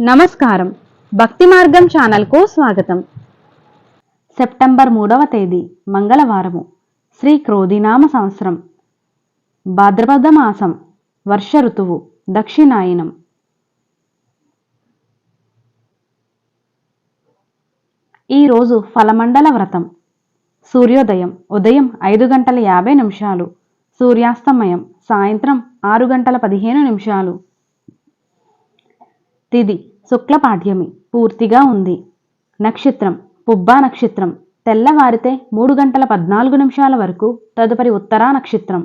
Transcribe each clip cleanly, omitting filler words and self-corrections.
నమస్కారం. భక్తి మార్గం ఛానల్కు స్వాగతం. సెప్టెంబర్ 3వ తేదీ మంగళవారము. శ్రీ క్రోధినామ సంవత్సరం, భాద్రపద మాసం, వర్ష ఋతువు, దక్షిణాయనం. ఈరోజు ఫలమండల వ్రతం. సూర్యోదయం ఉదయం 5:50, సూర్యాస్తమయం సాయంత్రం 6:15. తిథి శుక్లపాడ్యమి పూర్తిగా ఉంది. నక్షత్రం పుబ్బా నక్షత్రం, తెల్లవారితే 3:14 వరకు, తదుపరి ఉత్తరా నక్షత్రం.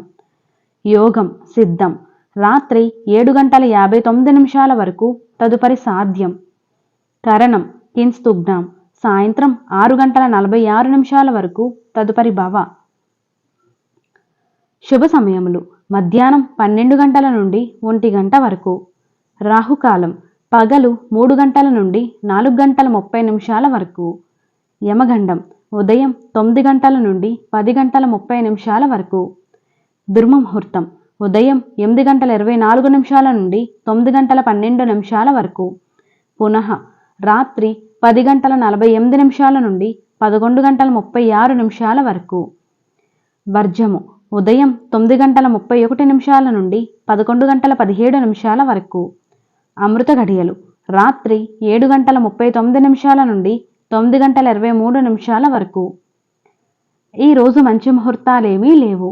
యోగం సిద్ధం, రాత్రి 7:59 వరకు, తదుపరి సాధ్యం. కరణం కింస్తుగ్నాం, సాయంత్రం 6:46 వరకు, తదుపరి భవ. శుభ సమయములు మధ్యాహ్నం 12 గంటల నుండి 1 గంట వరకు. రాహుకాలం పగలు 3 గంటల నుండి 4:30 వరకు. యమగండం ఉదయం 9 గంటల నుండి 10:30 వరకు. దుర్ముహూర్తం ఉదయం 8:24 నుండి 9:12 వరకు. పునః రాత్రి 10:48 నుండి 11:36 వరకు. వర్జము ఉదయం 9:31 నుండి 11:17 వరకు. అమృత గడియలు రాత్రి 7:39 నుండి 9:23 వరకు. ఈరోజు మంచి ముహూర్తాలేమీ లేవు.